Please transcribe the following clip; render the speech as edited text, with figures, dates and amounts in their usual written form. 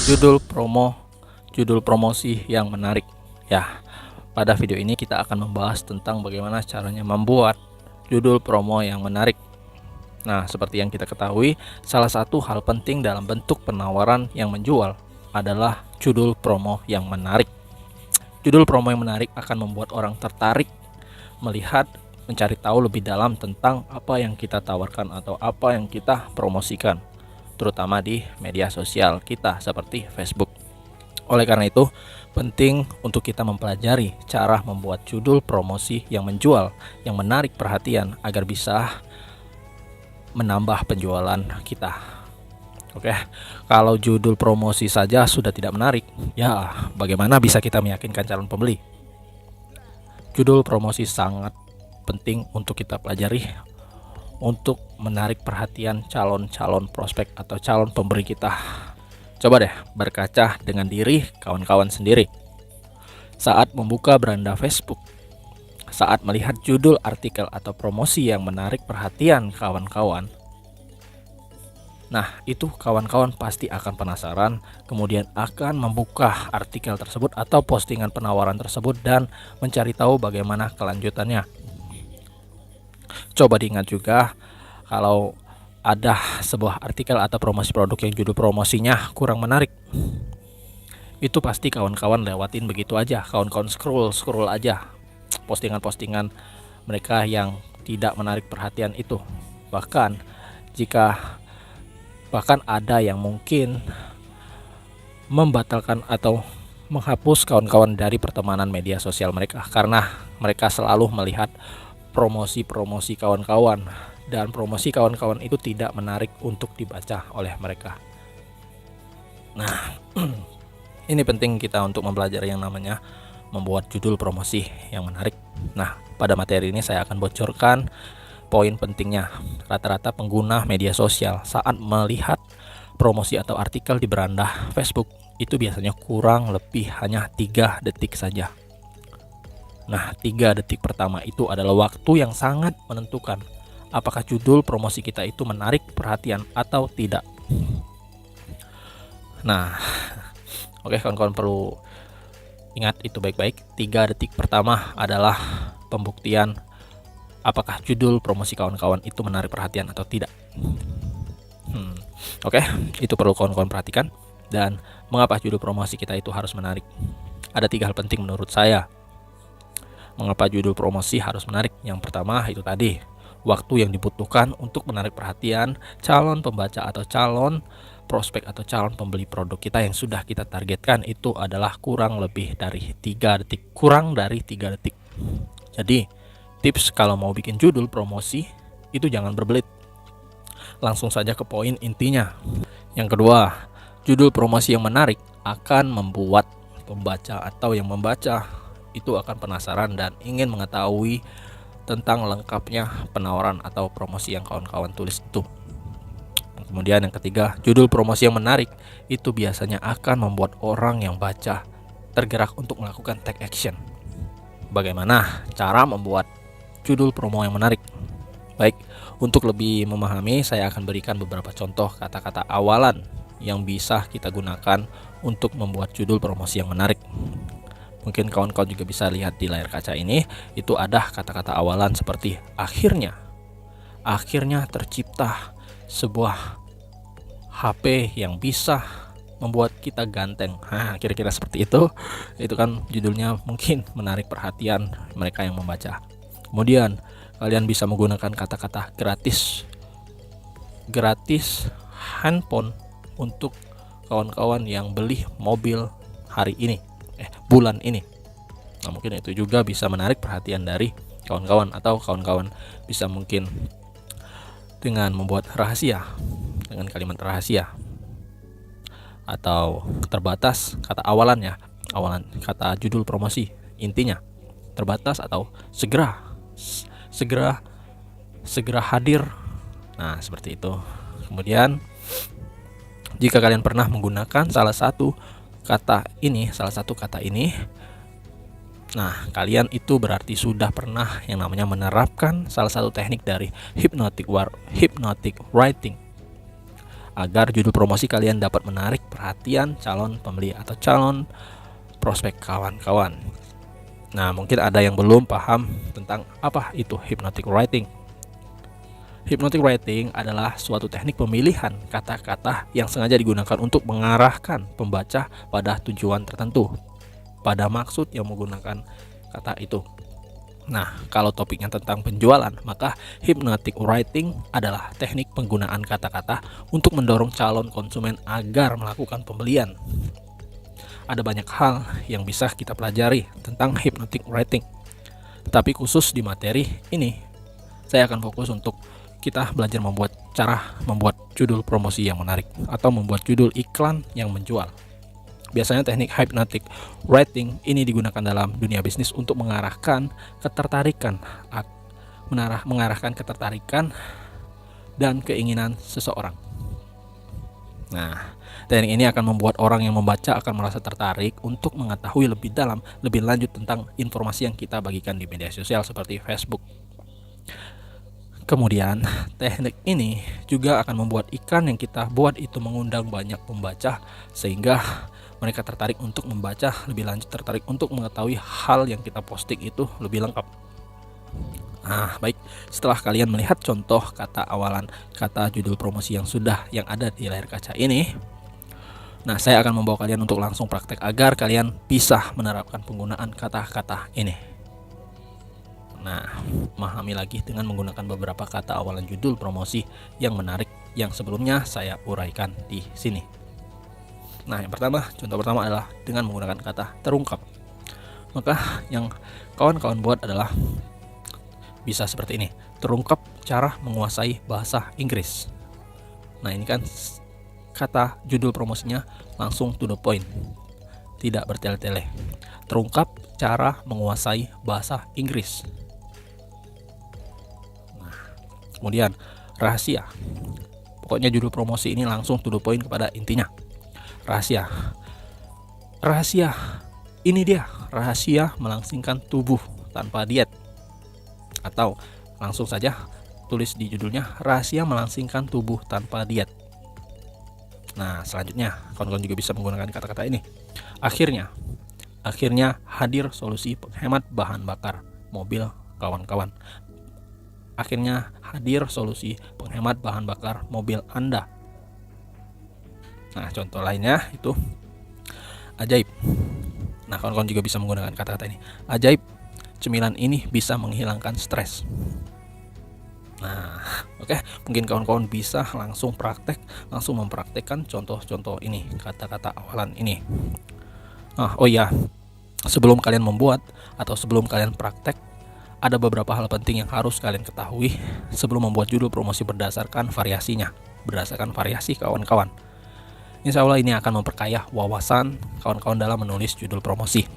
Judul promosi yang menarik. Ya, pada video ini kita akan membahas tentang bagaimana caranya membuat judul promo yang menarik. Nah, seperti yang kita ketahui, salah satu hal penting dalam bentuk penawaran yang menjual adalah judul promo yang menarik. Judul promo yang menarik akan membuat orang tertarik melihat, mencari tahu lebih dalam tentang apa yang kita tawarkan atau apa yang kita promosikan, terutama di media sosial kita seperti Facebook. Oleh karena itu, penting untuk kita mempelajari cara membuat judul promosi yang menjual, yang menarik perhatian agar bisa menambah penjualan kita. Oke, kalau judul promosi saja sudah tidak menarik, ya bagaimana bisa kita meyakinkan calon pembeli? Judul promosi sangat penting untuk kita pelajari untuk menarik perhatian calon-calon prospek atau calon pembeli kita. Coba deh berkaca dengan diri kawan-kawan sendiri. Saat membuka beranda Facebook, saat melihat judul artikel atau promosi yang menarik perhatian kawan-kawan, nah itu kawan-kawan pasti akan penasaran, kemudian akan membuka artikel tersebut atau postingan penawaran tersebut dan mencari tahu bagaimana kelanjutannya. Coba diingat juga, kalau ada sebuah artikel atau promosi produk yang judul promosinya kurang menarik, itu pasti kawan-kawan lewatin begitu aja, kawan-kawan scroll aja postingan-postingan mereka yang tidak menarik perhatian itu. Bahkan ada yang mungkin membatalkan atau menghapus kawan-kawan dari pertemanan media sosial mereka karena mereka selalu melihat promosi kawan-kawan, dan promosi kawan-kawan itu tidak menarik untuk dibaca oleh mereka. Nah, ini penting kita untuk mempelajari yang namanya membuat judul promosi yang menarik. Nah, pada materi ini saya akan bocorkan poin pentingnya. Rata-rata pengguna media sosial saat melihat promosi atau artikel di beranda Facebook itu biasanya kurang lebih hanya 3 detik saja. Nah, 3 detik pertama itu adalah waktu yang sangat menentukan apakah judul promosi kita itu menarik perhatian atau tidak. Nah, oke kawan-kawan perlu ingat itu baik-baik. 3 detik pertama adalah pembuktian apakah judul promosi kawan-kawan itu menarik perhatian atau tidak. Oke, itu perlu kawan-kawan perhatikan. Dan mengapa judul promosi kita itu harus menarik? Ada 3 hal penting menurut saya mengapa judul promosi harus menarik. Yang pertama itu tadi, waktu yang dibutuhkan untuk menarik perhatian calon pembaca atau calon prospek atau calon pembeli produk kita yang sudah kita targetkan itu adalah kurang dari 3 detik. Jadi tips kalau mau bikin judul promosi itu jangan berbelit, langsung saja ke poin intinya. Yang kedua, judul promosi yang menarik akan membuat pembaca atau yang membaca itu akan penasaran dan ingin mengetahui tentang lengkapnya penawaran atau promosi yang kawan-kawan tulis itu. Kemudian yang ketiga, judul promosi yang menarik itu biasanya akan membuat orang yang baca tergerak untuk melakukan take action. Bagaimana cara membuat judul promo yang menarik? Baik, untuk lebih memahami saya akan berikan beberapa contoh kata-kata awalan yang bisa kita gunakan untuk membuat judul promosi yang menarik. Mungkin kawan-kawan juga bisa lihat di layar kaca ini, itu ada kata-kata awalan seperti akhirnya tercipta sebuah HP yang bisa membuat kita ganteng. Kira-kira seperti itu. Itu kan judulnya mungkin menarik perhatian mereka yang membaca. Kemudian kalian bisa menggunakan kata-kata gratis handphone untuk kawan-kawan yang beli mobil bulan ini. Nah, mungkin itu juga bisa menarik perhatian dari kawan-kawan, atau kawan-kawan bisa mungkin dengan membuat rahasia, dengan kalimat rahasia atau terbatas, kata awalan kata judul promosi intinya terbatas atau segera hadir. Nah, seperti itu. Kemudian jika kalian pernah menggunakan salah satu kata ini, nah kalian itu berarti sudah pernah yang namanya menerapkan salah satu teknik dari hypnotic writing agar judul promosi kalian dapat menarik perhatian calon pembeli atau calon prospek kawan-kawan. Nah, mungkin ada yang belum paham tentang apa itu hypnotic writing. Hypnotic writing adalah suatu teknik pemilihan kata-kata yang sengaja digunakan untuk mengarahkan pembaca pada tujuan tertentu, pada maksud yang menggunakan kata itu. Nah, kalau topiknya tentang penjualan, maka hypnotic writing adalah teknik penggunaan kata-kata untuk mendorong calon konsumen agar melakukan pembelian. Ada banyak hal yang bisa kita pelajari tentang hypnotic writing, tetapi khusus di materi ini, saya akan fokus untuk kita belajar cara membuat judul promosi yang menarik atau membuat judul iklan yang menjual. Biasanya teknik hypnotic writing ini digunakan dalam dunia bisnis untuk mengarahkan ketertarikan dan keinginan seseorang. Nah, teknik ini akan membuat orang yang membaca akan merasa tertarik untuk mengetahui lebih dalam, lebih lanjut tentang informasi yang kita bagikan di media sosial seperti Facebook. Kemudian, teknik ini juga akan membuat iklan yang kita buat itu mengundang banyak pembaca sehingga mereka tertarik untuk membaca lebih lanjut, tertarik untuk mengetahui hal yang kita posting itu lebih lengkap. Nah, baik, setelah kalian melihat contoh kata awalan kata judul promosi yang ada di layar kaca ini, nah saya akan membawa kalian untuk langsung praktek agar kalian bisa menerapkan penggunaan kata-kata ini. Nah, memahami lagi dengan menggunakan beberapa kata awalan judul promosi yang menarik yang sebelumnya saya uraikan di sini. Nah, contoh pertama adalah dengan menggunakan kata terungkap. Maka yang kawan-kawan buat adalah bisa seperti ini: terungkap cara menguasai bahasa Inggris. Nah, ini kan kata judul promosinya langsung to the point, tidak bertele-tele. Terungkap cara menguasai bahasa Inggris. Nah, kemudian rahasia. Pokoknya judul promosi ini langsung to the point kepada intinya. Rahasia, ini dia rahasia melangsingkan tubuh tanpa diet. Atau langsung saja tulis di judulnya, rahasia melangsingkan tubuh tanpa diet. Nah, selanjutnya kawan-kawan juga bisa menggunakan kata-kata ini. Akhirnya hadir solusi penghemat bahan bakar mobil kawan-kawan. Akhirnya hadir solusi penghemat bahan bakar mobil Anda. Nah, contoh lainnya itu ajaib. Nah, kawan-kawan juga bisa menggunakan kata-kata ini. Ajaib, cemilan ini bisa menghilangkan stres. Nah, oke, mungkin kawan-kawan bisa langsung mempraktekkan contoh-contoh ini, kata-kata awalan ini. Nah, oh iya, sebelum kalian membuat atau sebelum kalian praktek, ada beberapa hal penting yang harus kalian ketahui sebelum membuat judul promosi berdasarkan variasi kawan-kawan. Insya Allah ini akan memperkaya wawasan kawan-kawan dalam menulis judul promosi.